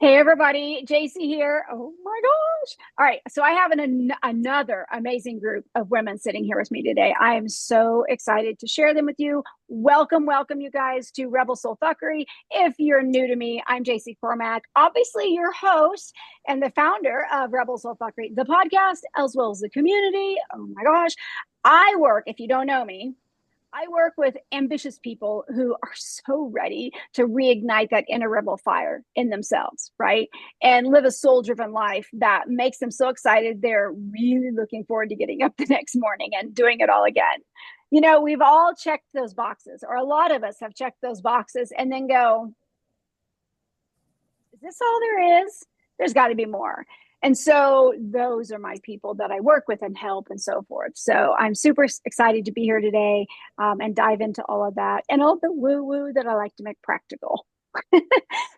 Hey everybody, Jaycie here. Oh my gosh. All right, so I have another amazing group of women sitting here with me today. I am so excited to share them with you. Welcome, welcome you guys to Rebel Soul Fuckery. If you're new to me, I'm Jaycie Cormac, obviously your host and the founder of Rebel Soul Fuckery, the podcast, as well as the community. Oh my gosh. I work, if you don't know me, I work with ambitious people who are so ready to reignite that inner rebel fire in themselves, right? And live a soul driven life that makes them so excited. They're really looking forward to getting up the next morning and doing it all again. You know, we've all checked those boxes, or a lot of us have checked those boxes and then go, is this all there is? There's got to be more. And so those are my people that I work with and help and so forth. So I'm super excited to be here today and dive into all of that and all the woo woo that I like to make practical.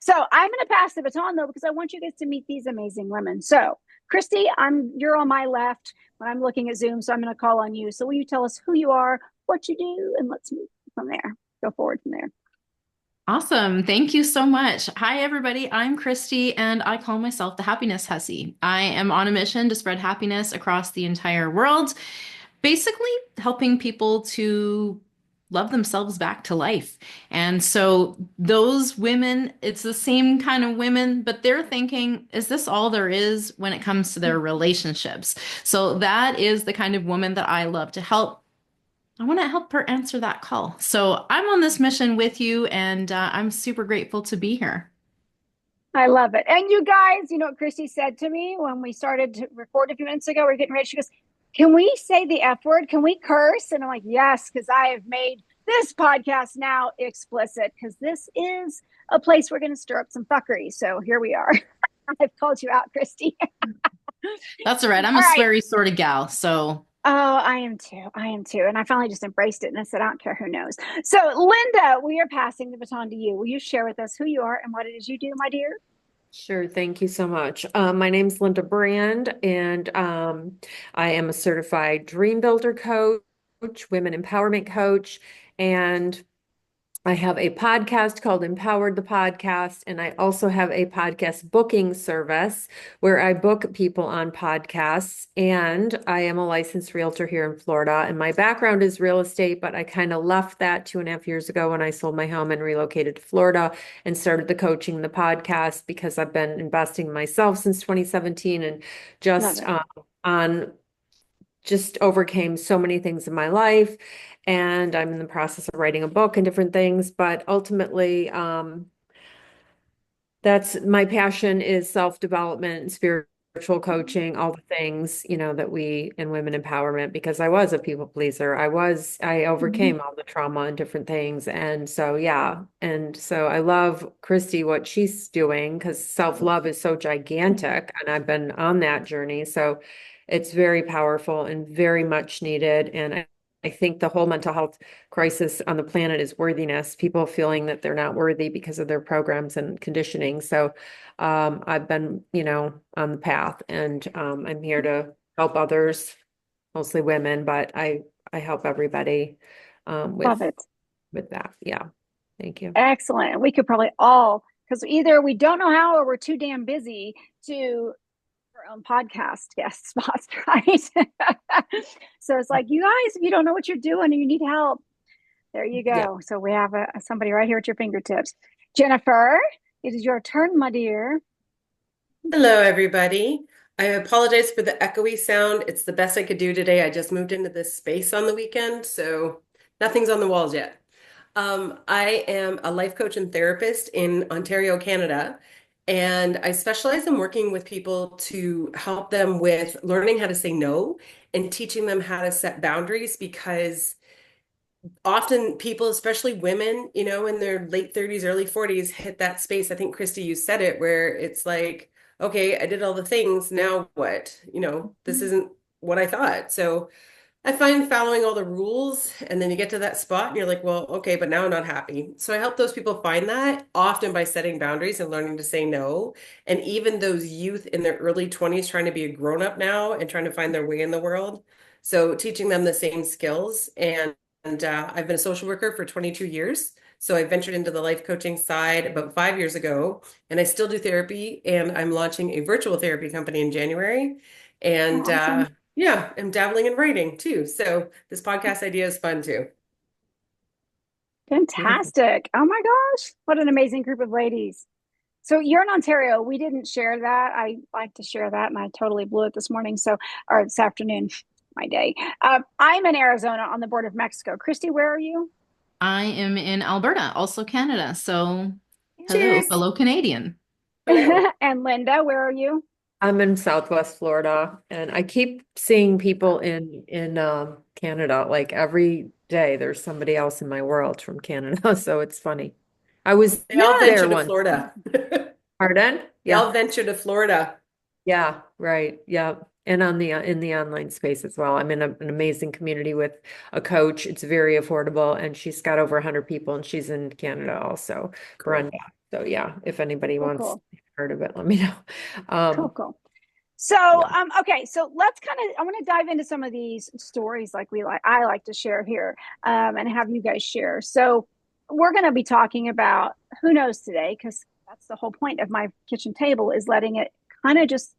So I'm going to pass the baton though, because I want you guys to meet these amazing women. So Christy, you're on my left when I'm looking at Zoom. So I'm going to call on you. So will you tell us who you are, what you do, and let's move from there, go forward from there. Awesome. Thank you so much. Hi, everybody. I'm Christy, and I call myself the Happiness Hussy. I am on a mission to spread happiness across the entire world, basically helping people to love themselves back to life. And so, those women, it's the same kind of women, but they're thinking, is this all there is when it comes to their relationships? So, that is the kind of woman that I love to help. I want to help her answer that call. So I'm on this mission with you, and I'm super grateful to be here. I love it. And you guys, you know what Christy said to me when we started to record a few minutes ago? We're getting ready. She goes, can we say the F word? Can we curse? And I'm like, yes, because I have made this podcast now explicit because this is a place we're going to stir up some fuckery. So here we are. I've called you out, Christy. That's all right. I'm All a right. sweary sort of gal. So, Oh, I am too. I am too. And I finally just embraced it and I said, I don't care who knows. So, Linda, we are passing the baton to you. Will you share with us who you are and what it is you do, my dear? Sure, thank you so much. My name's Linda Brand, and I am a certified dream builder coach, women empowerment coach, and I have a podcast called Empowered the Podcast, and I also have a podcast booking service where I book people on podcasts. And I am a licensed realtor here in Florida, and my background is real estate, but I kind of left that 2.5 years ago when I sold my home and relocated to Florida and started the coaching, the podcast, because I've been investing in myself since 2017 and Love just it. on just overcame so many things in my life. And I'm in the process of writing a book and different things. But ultimately, that's my passion is self-development and spiritual coaching, all the things, that we in women empowerment, because I was a people pleaser. I Mhm. overcame all the trauma and different things. And so, yeah. And so I love Christy, what she's doing, because self-love is so gigantic. And I've been on that journey. So it's very powerful and very much needed. And I think the whole mental health crisis on the planet is worthiness, people feeling that they're not worthy because of their programs and conditioning. So I've been, on the path, and I'm here to help others, mostly women, but I help everybody um, Love with it. with that. Yeah. Thank you. Excellent. And we could probably all, because either we don't know how or we're too damn busy to our own podcast guest spots, right? So it's like, you guys, if you don't know what you're doing and you need help, there you Yeah. go. So we have somebody right here at your fingertips. Jennifer, it is your turn, my dear. Hello, everybody. I apologize for the echoey sound. It's the best I could do today. I just moved into this space on the weekend, so nothing's on the walls yet. I am a life coach and therapist in Ontario, Canada, and I specialize in working with people to help them with learning how to say no and teaching them how to set boundaries because often people, especially women, in their late 30s, early 40s, hit that space. I think, Christy, you said it, where it's like, okay, I did all the things. Now what? This isn't what I thought. So I find following all the rules, and then you get to that spot and you're like, well, okay, but now I'm not happy. So I help those people find that often by setting boundaries and learning to say no. And even those youth in their early 20s trying to be a grown up now and trying to find their way in the world. So teaching them the same skills. And I've been a social worker for 22 years. So I ventured into the life coaching side about 5 years ago, and I still do therapy, and I'm launching a virtual therapy company in January. And Awesome. yeah, I'm dabbling in writing too. So this podcast idea is fun too. Beautiful. Fantastic. Oh my gosh. What an amazing group of ladies. So you're in Ontario. We didn't share that. I like to share that, and I totally blew it this morning. So, or this afternoon, my day. I'm in Arizona on the border of Mexico. Christy, where are you? I am in Alberta, also Canada. So, hello, Cheers. fellow Canadian. Hello. And Linda, where are you? I'm in Southwest Florida, and I keep seeing people in Canada. Like every day, there's somebody else in my world from Canada, so it's funny. I was They all there venture to once. Florida. Pardon? They all Yeah, venture to Florida. yeah, right, yeah. And on the in the online space as well. I'm in an amazing community with a coach. It's very affordable, and she's got over 100 people, and she's in Canada also, Cool. Brenda. So yeah, if anybody Cool, wants cool, heard of it, let me know. cool, Um, cool. So, yeah. okay, so let's I want to dive into some of these stories I like to share here, and have you guys share. So, we're going to be talking about who knows today, because that's the whole point of my kitchen table is letting it kind of just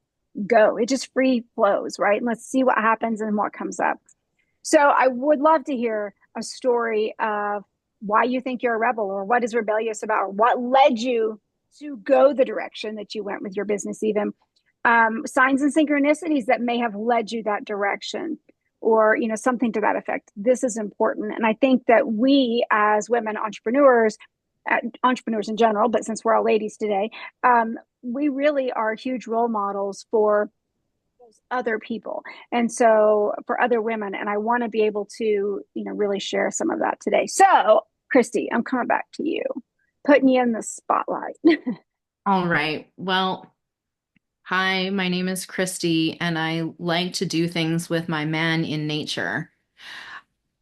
go. It just free flows, right? And let's see what happens and what comes up. So, I would love to hear a story of why you think you're a rebel, or what is rebellious about, or what led you to go the direction that you went with your business, even signs and synchronicities that may have led you that direction, or something to that effect. This is important, and I think that we as women entrepreneurs, entrepreneurs in general, but since we're all ladies today, we really are huge role models for those other people, and so for other women. And I want to be able to really share some of that today. So Christy, I'm coming back to you, putting you in the spotlight. All right. Well, hi, my name is Christy, and I like to do things with my man in nature.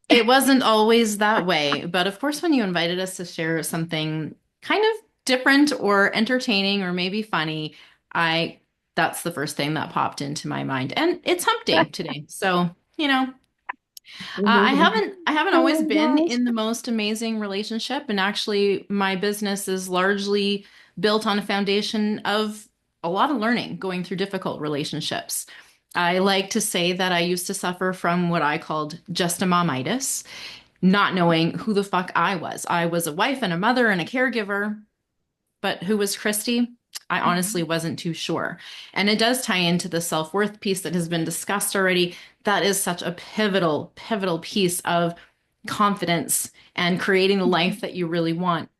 It wasn't always that way, but of course, when you invited us to share something kind of different or entertaining or maybe funny, I that's the first thing that popped into my mind. And it's hump day today. So, I haven't always Oh been my gosh. in the most amazing relationship, and actually my business is largely built on a foundation of a lot of learning going through difficult relationships. I like to say that I used to suffer from what I called just a momitis, not knowing who the fuck I was. I was a wife and a mother and a caregiver, but who was Christy? I honestly wasn't too sure. And it does tie into the self-worth piece that has been discussed already. That is such a pivotal, pivotal piece of confidence and creating the life that you really want.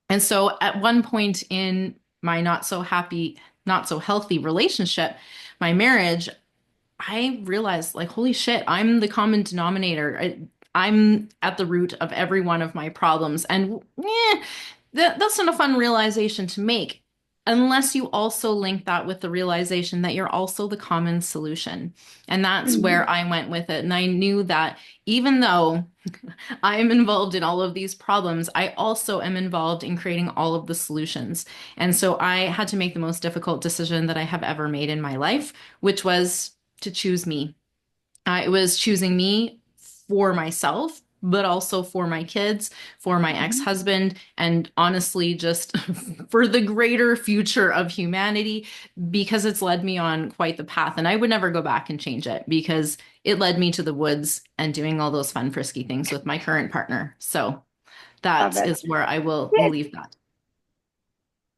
And so at one point in my not so happy, not so healthy relationship, my marriage, I realized, like, holy shit, I'm the common denominator. I'm at the root of every one of my problems. And that's not a fun realization to make unless you also link that with the realization that you're also the common solution. And that's Mhm. where I went with it. And I knew that even though I am involved in all of these problems, I also am involved in creating all of the solutions. And so I had to make the most difficult decision that I have ever made in my life, which was to choose me. It was choosing me for myself, but also for my kids, for my Mhm. ex-husband, and honestly, just for the greater future of humanity, because it's led me on quite the path. And I would never go back and change it because it led me to the woods and doing all those fun, frisky things with my current partner. So Love that it. is where I will Yeah. leave that.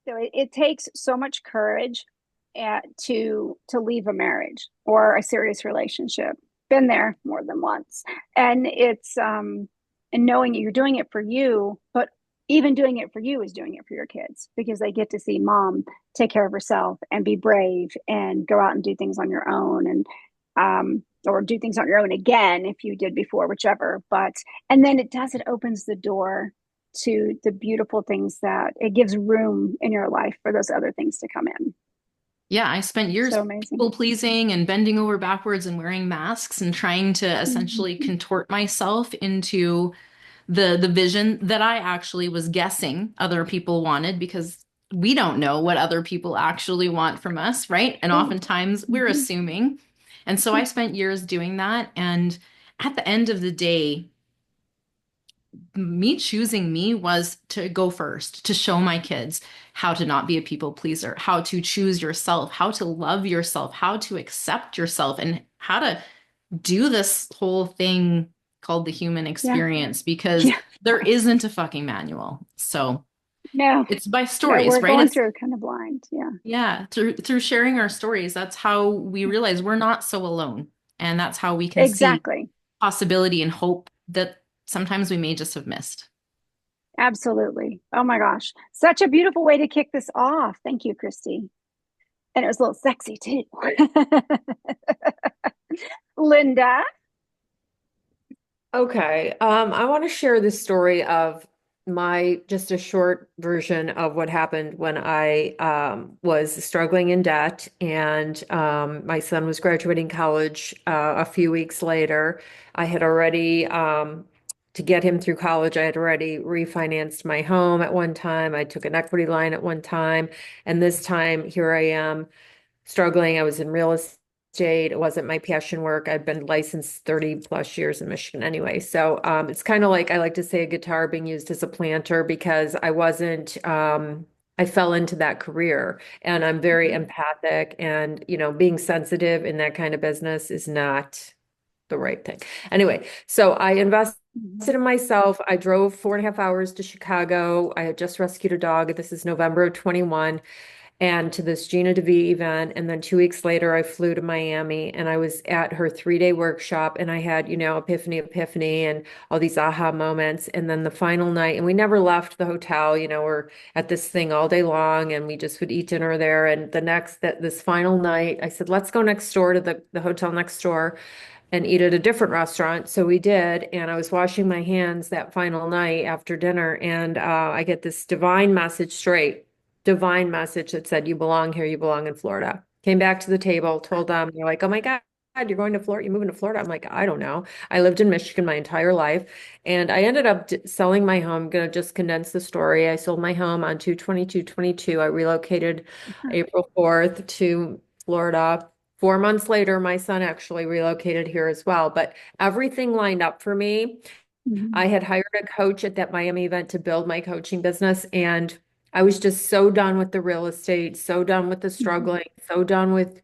So it takes so much courage to leave a marriage or a serious relationship. Been there more than once, and it's and knowing you're doing it for you, but even doing it for you is doing it for your kids, because they get to see mom take care of herself and be brave and go out and do things on your own, and or do things on your own again if you did before, whichever. But and then it opens the door to the beautiful things, that it gives room in your life for those other things to come in. Yeah, I spent years So amazing. people pleasing and bending over backwards and wearing masks and trying to essentially Mhm. contort myself into the vision that I actually was guessing other people wanted, because we don't know what other people actually want from us, right? And True. oftentimes we're Mhm. assuming. And so I spent years doing that. And at the end of the day, me choosing me was to go first, to show my kids how to not be a people pleaser, how to choose yourself, how to love yourself, how to accept yourself, and how to do this whole thing called the human Yeah. experience, because Yeah. there isn't a fucking manual. So No, it's by no, stories, we're right? going It's through kind of blind. Yeah. yeah, through sharing our stories, that's how we realize we're not so alone. And that's how we can see Exactly. possibility and hope that sometimes we may just have missed. Absolutely. Oh my gosh. Such a beautiful way to kick this off. Thank you, Christy. And it was a little sexy too. Linda. Okay. I want to share the story of just a short version of what happened when I was struggling in debt, and my son was graduating college a few weeks later. I had already, to get him through college, I had already refinanced my home at one time. I took an equity line at one time, and this time here I am struggling. I was in real estate. It wasn't my passion work. I've been licensed 30 plus years in Michigan anyway. So it's kind of like I like to say a guitar being used as a planter, because I wasn't, I fell into that career, and I'm very empathic, and, being sensitive in that kind of business is not the right thing. Anyway, so I invested in myself. I drove 4.5 hours to Chicago. I had just rescued a dog. This is November of 21, and to this Gina DeVee event. And then 2 weeks later, I flew to Miami, and I was at her 3-day workshop, and I had, epiphany and all these aha moments. And then the final night, and we never left the hotel, we're at this thing all day long, and we just would eat dinner there. And this final night, I said, let's go next door to the hotel next door and eat at a different restaurant. So we did. And I was washing my hands that final night after dinner, and I get this divine message that said, you belong here, you belong in Florida. Came back to the table, told them, they're like, oh my God, you're going to Florida, you're moving to Florida. I'm like, I don't know. I lived in Michigan my entire life. And I ended up selling my home. I'm going to just condense the story. I sold my home on 2/22/22. I relocated April 4th to Florida. 4 months later, my son actually relocated here as well. But everything lined up for me. Mhm. I had hired a coach at that Miami event to build my coaching business, and I was just so done with the real estate, so done with the Mhm. struggling, so done with,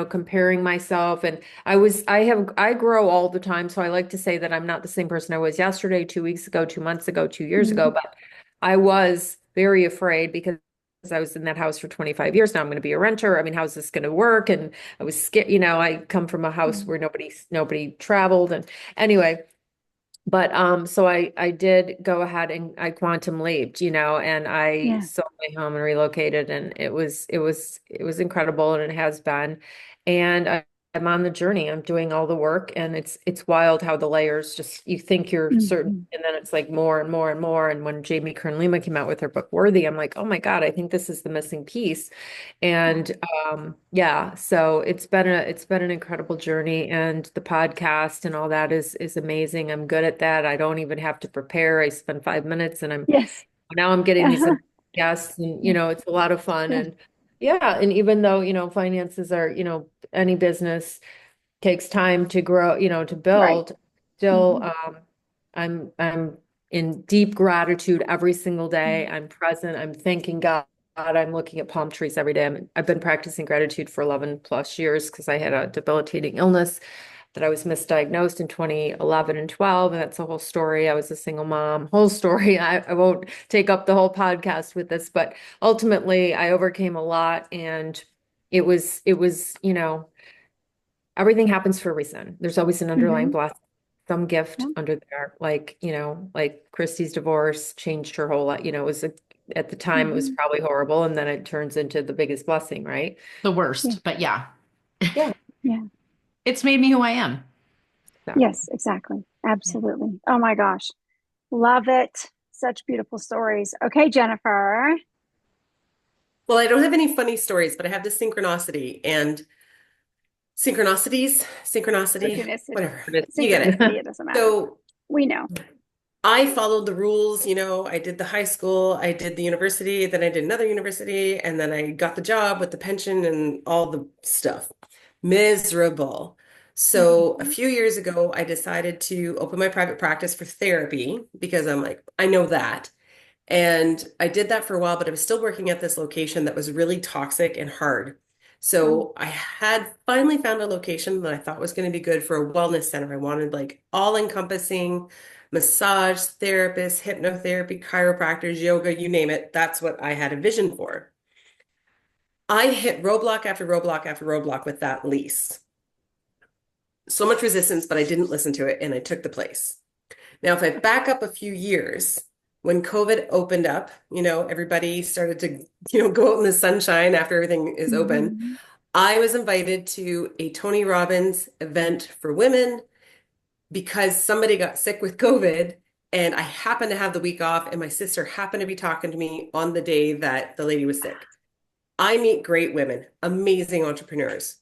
comparing myself. And I grow all the time. So I like to say that I'm not the same person I was yesterday, 2 weeks ago, 2 months ago, 2 years ago, Mhm. but I was very afraid, because I was in that house for 25 years. Now I'm going to be a renter. I mean, how's this going to work? And I was scared, I come from a house Mhm. where nobody traveled. And anyway, but so I did go ahead and I quantum leaped, and I Yeah. sold my home and relocated, and it was incredible, and it has been. And I'm on the journey. I'm doing all the work, and it's wild how the layers just, you think you're certain, Mhm. and then it's like more and more and more. And when Jamie Kern Lima came out with her book Worthy, I'm like, oh my God, I think this is the missing piece. Yeah. And yeah, so it's been an incredible journey, and the podcast and all that is amazing. I'm good at that. I don't even have to prepare. I spend 5 minutes, and Yes. I'm getting these Uh-huh. guests, and Yeah. it's a lot of fun. Yeah. And yeah, and even though finances are, any business takes time to grow, to Right. build, still Mhm. I'm in deep gratitude every single day. Mhm. I'm present. I'm thanking God. I'm looking at palm trees every day. I've been practicing gratitude for 11 plus years, because I had a debilitating illness that I was misdiagnosed in 2011 and 12. And that's a whole story. I was a single mom, whole story. I won't take up the whole podcast with this, but ultimately I overcame a lot, and it was, everything happens for a reason. There's always an underlying Mhm. blessing, some gift Yeah. under there. Like, like Christy's divorce changed her whole life. At the time it was Mhm. probably horrible, and then it turns into the biggest blessing, right? The Yeah. worst, but yeah, Yeah, Yeah. it's made me who I am. exactly. Yes, exactly. Yeah. Absolutely. Oh my gosh. Love it. Such beautiful stories. Okay, Jennifer. Well, I don't have any funny stories, but I have the synchronicity and synchronicity, Synchronicity. whatever. You get it. Synchronicity. It doesn't matter. So We know. I followed the rules, I did the high school, I did the university, then I did another university, and then I got the job with the pension and all the stuff. Miserable. So a few years ago, I decided to open my private practice for therapy because I'm like, I know that. And I did that for a while, but I was still working at this location that was really toxic and hard. Oh. So I had finally found a location that I thought was going to be good for a wellness center. I wanted like all-encompassing massage therapists, hypnotherapy, chiropractors, yoga, you name it. That's what I had a vision for. I hit roadblock after roadblock after roadblock with that lease. So much resistance, but I didn't listen to it and I took the place. Now, if I back up a few years, when COVID opened up, everybody started to, go out in the sunshine after everything is open. Mhm. I was invited to a Tony Robbins event for women because somebody got sick with COVID and I happened to have the week off and my sister happened to be talking to me on the day that the lady was sick. I meet great women, amazing entrepreneurs.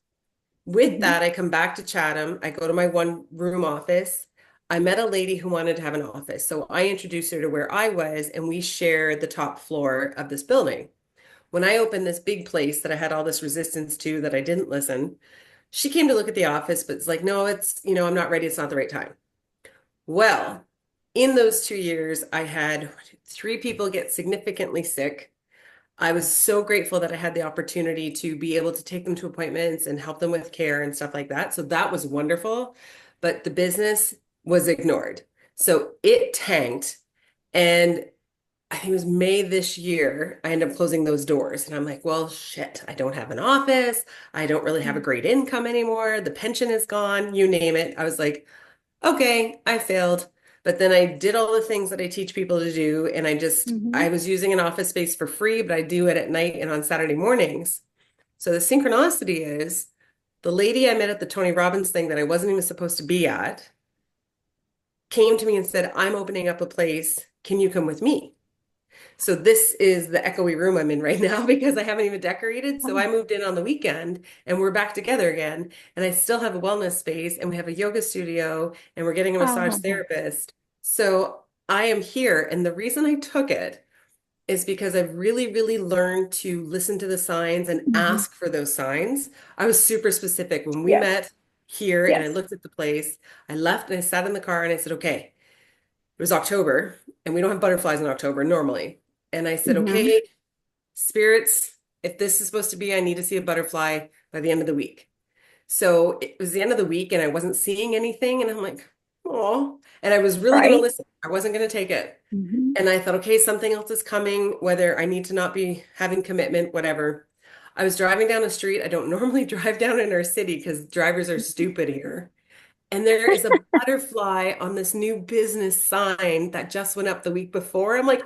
With Mhm. that, I come back to Chatham. I go to my one room office. I met a lady who wanted to have an office. So I introduced her to where I was, and we shared the top floor of this building. When I opened this big place that I had all this resistance to that I didn't listen, she came to look at the office, but it's like, no, I'm not ready. It's not the right time. Well, in those 2 years, I had 3 people get significantly sick. I was so grateful that I had the opportunity to be able to take them to appointments and help them with care and stuff like that. So that was wonderful. But the business was ignored. So it tanked. And I think it was May this year, I ended up closing those doors. And I'm like, well, shit, I don't have an office. I don't really have a great income anymore. The pension is gone, you name it. I was like, okay, I failed. But then I did all the things that I teach people to do. And I Mhm. was using an office space for free, but I do it at night and on Saturday mornings. So the synchronicity is the lady I met at the Tony Robbins thing that I wasn't even supposed to be at came to me and said, I'm opening up a place. Can you come with me? So this is the echoey room I'm in right now because I haven't even decorated. So I Oh. moved in on the weekend and we're back together again. And I still have a wellness space and we have a yoga studio and we're getting a I massage love that. therapist. So I am here. And the reason I took it is because I've really, really learned to listen to the signs and Mhm. ask for those signs. I was super specific when we Yes. met here and I Yes. looked at the place. I left and I sat in the car and I said, okay, it was October and we don't have butterflies in October normally. And I said, Hmm. okay, spirits, if this is supposed to be, I need to see a butterfly by the end of the week. So it was the end of the week and I wasn't seeing anything. And I'm like, oh, and I was really going to Right. listen. I wasn't going to take it. Hmm. And I thought, okay, something else is coming, whether I need to not be having commitment, whatever. I was driving down the street. I don't normally drive down in our city because drivers are stupid here. And there is a butterfly on this new business sign that just went up the week before. I'm like,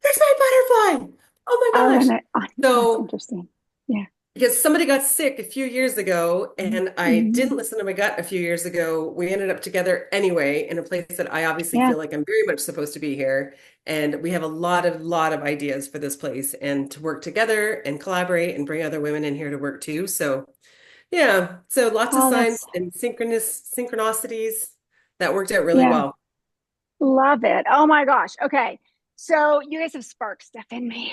there's my butterfly. Oh Oh, my gosh. and that's So interesting. Yeah. because somebody got sick a few years ago and I Hmm. didn't listen to my gut a few years ago. We ended up together anyway in a place that I obviously Yeah. feel like I'm very much supposed to be here. And we have a lot of ideas for this place and to work together and collaborate and bring other women in here to work too. So yeah, so lots of Oh, signs that's, and synchronicities that worked out really yeah. well. Love it. Oh my gosh. Okay. So you guys have sparked stuff in me.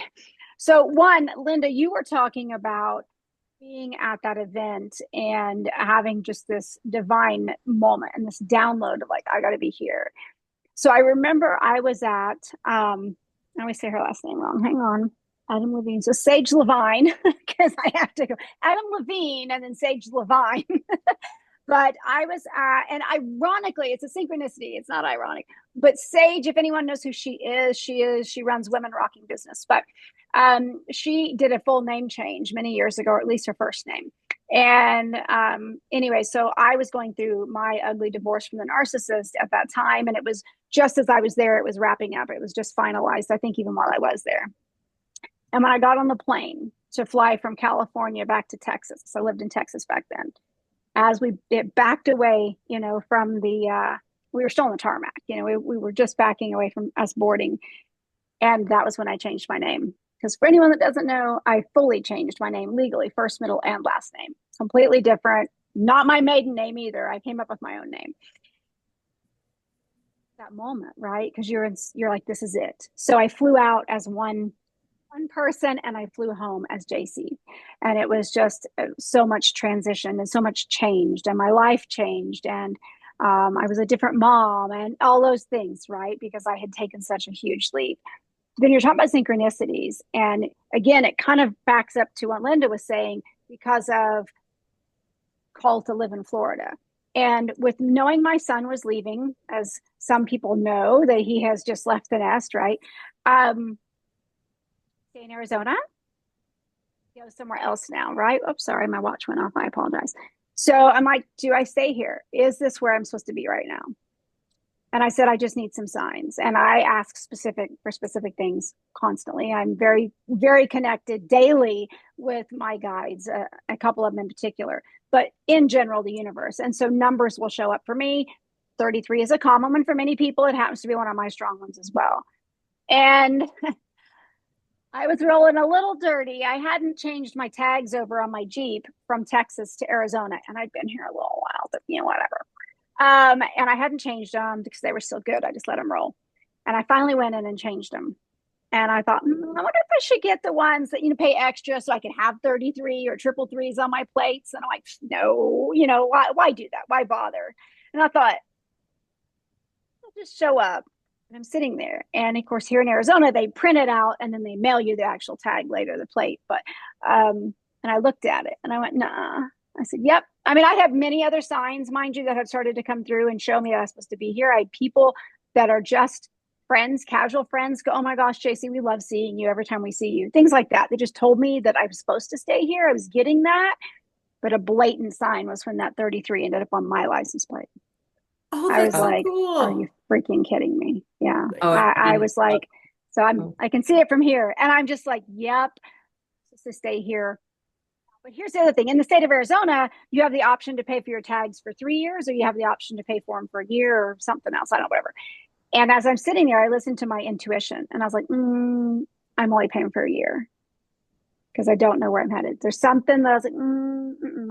So one, Linda, you were talking about being at that event and having just this divine moment and this download of like, I got to be here. So I remember I was at, I always say her last name wrong. Hang on. Adam Levine. So Sage Levine, because I have to go. Adam Levine and then Sage Levine. But I was at, and ironically, it's a synchronicity. It's not ironic. But Sage, if anyone knows who she runs Women Rocking Business. But she did a full name change many years ago, or at least her first name. And anyway, so I was going through my ugly divorce from the narcissist at that time. And it was just as I was there, it was wrapping up. It was just finalized, I think, even while I was there. And when I got on the plane to fly from California back to Texas, so I lived in Texas back then, as it backed away, from we were still on the tarmac, we were just backing away from us boarding. And that was when I changed my name. Because for anyone that doesn't know, I fully changed my name legally, first, middle, and last name. Completely different. Not my maiden name either. I came up with my own name. That moment, right? Because you're like, this is it. So I flew out as one one person and I flew home as Jaycie. And it was just so much transition and so much changed, and my life changed. And I was a different mom and all those things, right? Because I had taken such a huge leap. Then you're talking about synchronicities. And again, it kind of backs up to what Linda was saying because of call to live in Florida. And with knowing my son was leaving, as some people know that he has just left the nest, right? Stay in Arizona, go somewhere else now, right? Oops, sorry, my watch went off. I apologize. So I'm like, do I stay here? Is this where I'm supposed to be right now? And I said, I just need some signs. And I ask for specific things constantly. I'm very, very connected daily with my guides, a couple of them in particular, but in general, the universe. And so numbers will show up for me. 33 is a common one for many people. It happens to be one of my strong ones as well. And I was rolling a little dirty. I hadn't changed my tags over on my Jeep from Texas to Arizona. And I'd been here a little while, but whatever. And I hadn't changed them because they were still good. I just let them roll. And I finally went in and changed them. And I thought, I wonder if I should get the ones that, pay extra so I can have 33 or triple threes on my plates. And I'm like, no, why do that? Why bother? And I thought, I'll just show up. And I'm sitting there. And of course, here in Arizona, they print it out and then they mail you the actual tag later, the plate. But, and I looked at it and I went, nah. I said, yep. I mean, I have many other signs, mind you, that have started to come through and show me that I'm supposed to be here. I had people that are just friends, casual friends, go, oh my gosh, Jaycie, we love seeing you every time we see you. Things like that. They just told me that I was supposed to stay here. I was getting that. But a blatant sign was when that 33 ended up on my license plate. Oh, I was that's so like, cool. are you freaking kidding me? Yeah. Oh, I was like, so I can see it from here. And I'm just like, yep, just to stay here. But here's the other thing. In the state of Arizona, you have the option to pay for your tags for 3 years, or you have the option to pay for them for a year or something else. I don't know, whatever. And as I'm sitting there, I listened to my intuition and I was like, I'm only paying for a year because I don't know where I'm headed. There's something that I was like,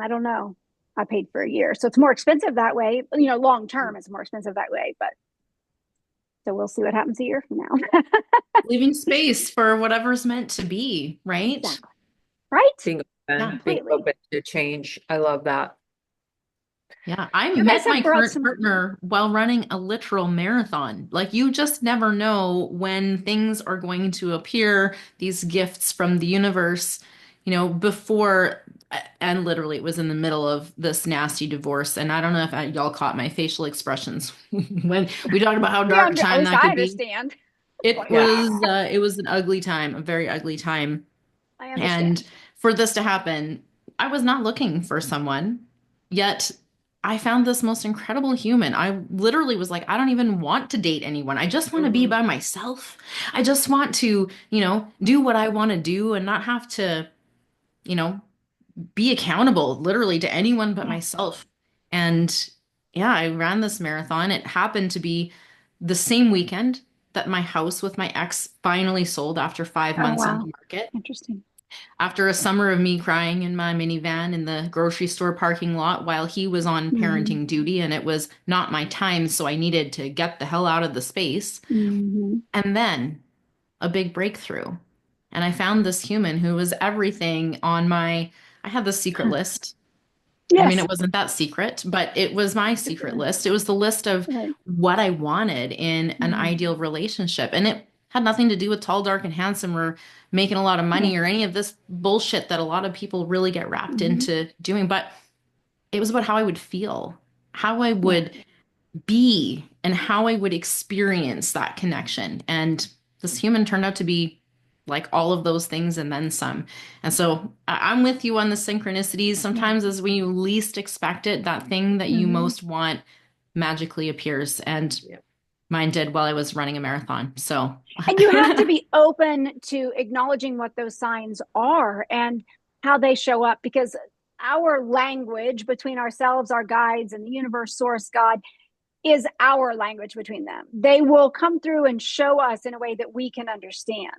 I don't know. I paid for a year. So it's more expensive that way. Long term, it's more expensive that way. But so we'll see what happens a year from now. Leaving space for whatever's meant to be, right? Exactly. Right? Being open to change. I love that. Yeah, I met my current partner while running a literal marathon. Like, you just never know when things are going to appear, these gifts from the universe, before, and literally it was in the middle of this nasty divorce. And I don't know if y'all caught my facial expressions when we talked about how dark time that could be. I understand. It was an ugly time, a very ugly time. I understand. And for this to happen, I was not looking for someone, yet I found this most incredible human. I literally was like, I don't even want to date anyone. I just want to be by myself. I just want to, do what I want to do and not have to, be accountable literally to anyone but myself. And yeah, I ran this marathon. It happened to be the same weekend that my house with my ex finally sold after 5 months on the market. Interesting. After a summer of me crying in my minivan in the grocery store parking lot while he was on parenting duty, and it was not my time, so I needed to get the hell out of the space. And then a big breakthrough. And I found this human who was everything on I had this secret list. Yes. I mean, it wasn't that secret, but it was my secret list. It was the list of what I wanted in an ideal relationship. And it had nothing to do with tall, dark, and handsome or making a lot of money or any of this bullshit that a lot of people really get wrapped into doing. But it was about how I would feel, how I would be, and how I would experience that connection. And this human turned out to be like all of those things and then some. And so I'm with you on the synchronicities. Sometimes as when you least expect it, that thing that you most want magically appears. And mine did while I was running a marathon. So, and you have to be open to acknowledging what those signs are and how they show up, because our language between ourselves, our guides, and the universe, source, God, is our language between them. They will come through and show us in a way that we can understand.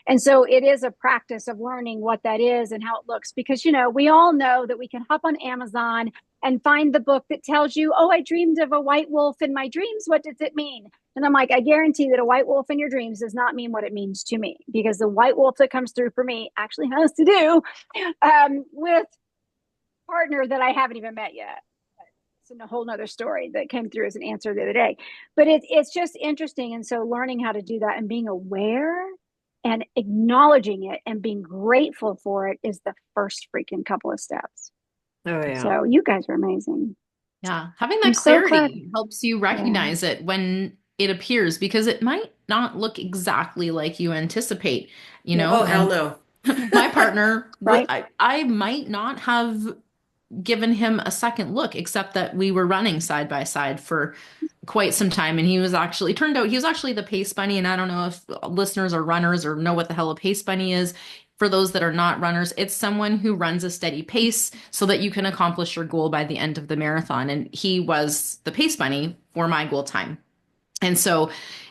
And so it is a practice of learning what that is and how it looks, because, we all know that we can hop on Amazon and find the book that tells you, oh, I dreamed of a white wolf in my dreams. What does it mean? And I'm like, I guarantee that a white wolf in your dreams does not mean what it means to me, because the white wolf that comes through for me actually has to do with partner that I haven't even met yet. It's a whole nother story that came through as an answer the other day. But it's just interesting. And so learning how to do that and being aware and acknowledging it and being grateful for it is the first freaking couple of steps. Oh, yeah. So you guys are amazing. Yeah. Having I'm that so glad. clarity helps you recognize it when it appears, because it might not look exactly like you anticipate, you Yeah. know, Oh, hell and no. my partner would, Right. I might not have given him a second look, except that we were running side by side for quite some time. And he was actually, turned out he was actually the pace bunny. And I don't know if listeners are runners or know what the hell a pace bunny is. For those that are not runners, it's someone who runs a steady pace so that you can accomplish your goal by the end of the marathon. And he was the pace bunny for my goal time. And so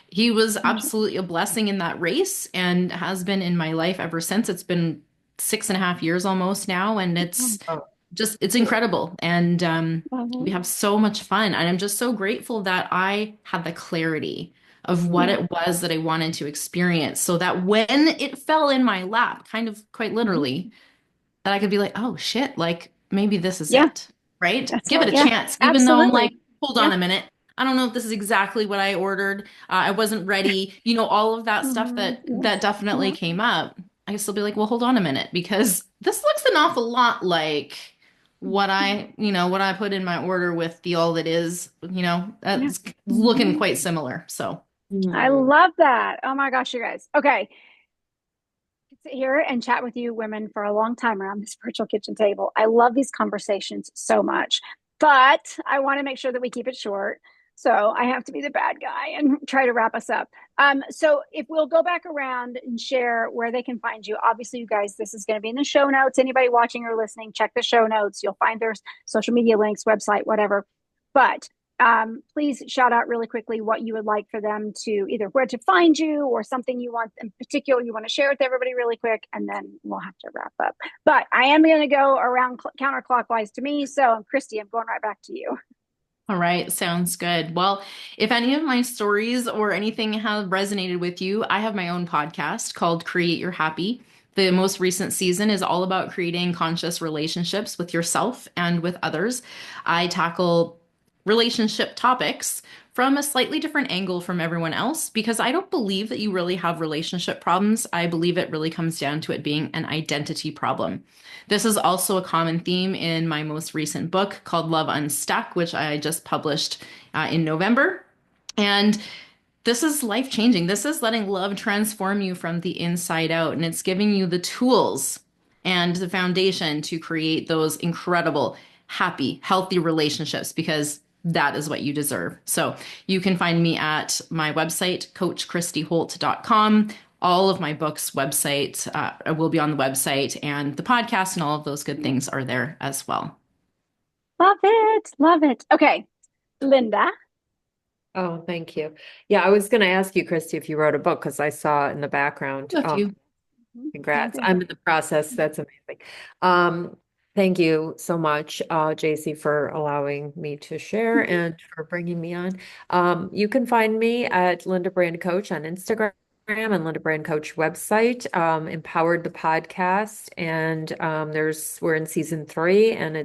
he was absolutely a blessing in that race and has been in my life ever since. It's been 6.5 years almost now. And it's Oh, just, it's incredible. And we have so much fun. And I'm just so grateful that I had the clarity of what Yeah. it was that I wanted to experience, so that when it fell in my lap, kind of quite literally, that I could be like, oh shit, like maybe this is Yeah. it, right? That's Give it. it a Yeah. chance, even though I'm like, Absolutely. hold Yeah. on a minute. I don't know if this is exactly what I ordered. I wasn't ready. You know, all of that stuff that Yes. that definitely Yeah. came up. I can still be like, well, hold on a minute, because this looks an awful lot like what I put in my order with the all that is, Yeah. that's looking quite similar. So, I mm. love that. Oh my gosh, you guys. Okay. Sit here and chat with you women for a long time around this virtual kitchen table. I love these conversations so much, but I want to make sure that we keep it short. So I have to be the bad guy and try to wrap us up. So if we'll go back around and share where they can find you. Obviously, you guys, this is going to be in the show notes. Anybody watching or listening, check the show notes. You'll find their social media links, website, whatever. But please shout out really quickly what you would like for them to, either where to find you or something you want in particular you want to share with everybody really quick, and then we'll have to wrap up. But I am going to go around counterclockwise to me. So Christy, I'm going right back to you. all right, sounds good. Well, if any of my stories or anything have resonated with you, I have my own podcast called Create Your Happy. The most recent season is all about creating conscious relationships with yourself and with others. I tackle relationship topics from a slightly different angle from everyone else, because I don't believe that you really have relationship problems. I believe it really comes down to it being an identity problem. This is also a common theme in my most recent book called Love Unstuck, which I just published in November. And this is life changing. This is letting love transform you from the inside out. And it's giving you the tools and the foundation to create those incredible, happy, healthy relationships, because that is what you deserve. So you can find me at my website, coachchristyholt.com. All of my books, website will be on the website, and the podcast and all of those good things are there as well. Love it. Love it. Okay. Linda. Oh, thank you. Yeah, I was going to ask you, Christy, if you wrote a book, because I saw it in the background. A few. Congrats. Yeah, I'm in the process. That's amazing. Thank you so much, Jaycie, for allowing me to share and for bringing me on. You can find me at Linda Brand Coach on Instagram and Linda Brand Coach website, Empowered the podcast. And we're in season 3, and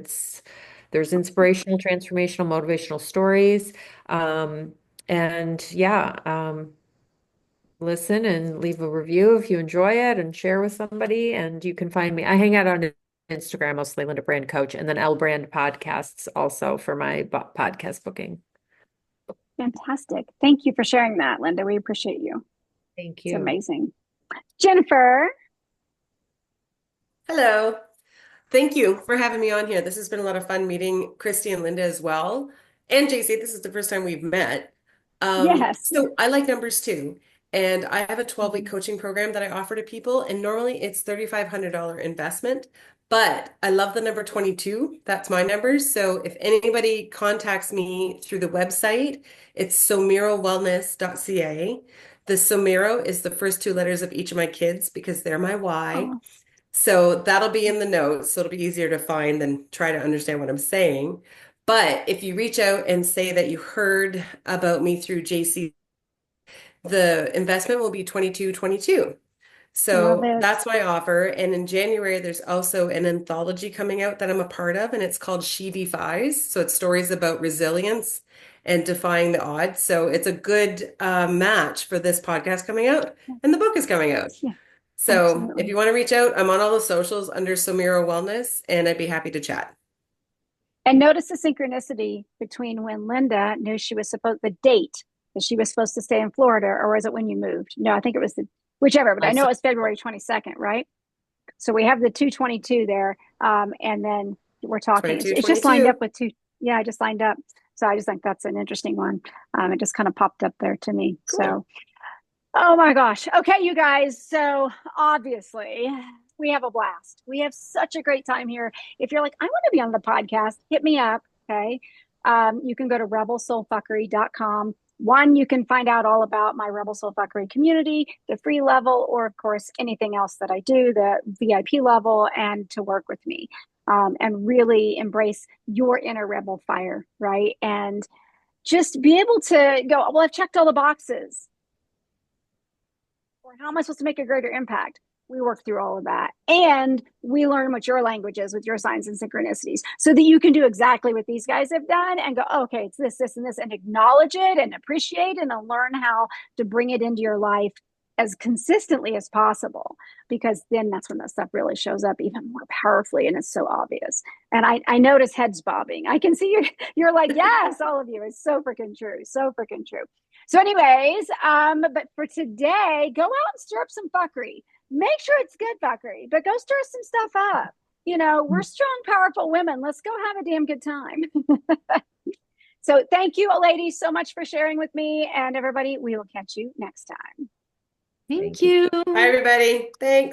there's inspirational, transformational, motivational stories. And yeah, listen and leave a review if you enjoy it, and share with somebody. And you can find me. I hang out on Instagram, mostly Linda Brand Coach, and then L Brand Podcasts also for my podcast booking. Fantastic. Thank you for sharing that, Linda. We appreciate you. Thank It's you. amazing. Jennifer. Hello. Thank you for having me on here. This has been a lot of fun meeting Christy and Linda as well. And Jaycie, this is the first time we've met. Yes. So I like numbers too. And I have a 12-week coaching program that I offer to people. And normally it's $3,500 investment. But I love the number 22. That's my number. So if anybody contacts me through the website, it's somerowellness.ca. The Somero is the first 2 letters of each of my kids, because they're my Y. Oh, So that'll be in the notes. So it'll be easier to find than try to understand what I'm saying. But if you reach out and say that you heard about me through Jaycie The investment will be 22.22. Love So it. that's my offer. And in January, there's also an anthology coming out that I'm a part of, and it's called She Defies. So it's stories about resilience and defying the odds. So it's a good match for this podcast coming out, and the book is coming out. Yeah, So if absolutely. you want to reach out, I'm on all the socials under Somira Wellness, and I'd be happy to chat. And notice the synchronicity between when Linda knew she was supposed the date that she was supposed to stay in Florida, or was it when you moved? No, I think it was the whichever, but I know it was February 22nd, right? So we have the 222 there. And then we're talking. It's just lined 22.22. up with two. Yeah, I just lined up. So I just think that's an interesting one. It just kind of popped up there to me. Cool. So, oh my gosh. Okay, you guys. So obviously, we have a blast. We have such a great time here. If you're like, I want to be on the podcast, hit me up. Okay. You can go to rebelsoulfuckery.com. One, you can find out all about my Rebel Soul Fuckery community, the free level, or of course, anything else that I do, the VIP level, and to work with me and really embrace your inner rebel fire, right? And just be able to go, well, I've checked all the boxes. Or how am I supposed to make a greater impact? We work through all of that. And we learn what your language is with your signs and synchronicities so that you can do exactly what these guys have done and go, oh, okay, it's this, this, and this, and acknowledge it and appreciate it and learn how to bring it into your life as consistently as possible, because then that's when that stuff really shows up even more powerfully and it's so obvious. And I notice heads bobbing. I can see you're like, yes, all of you. It's so freaking true. So freaking true. So anyways, but for today, go out and stir up some fuckery. Make sure it's good fuckery, but go stir some stuff up. You know, we're strong, powerful women. Let's go have a damn good time. So thank you, ladies, so much for sharing with me. And everybody, we will catch you next time. Thank you. Bye, everybody. Thanks.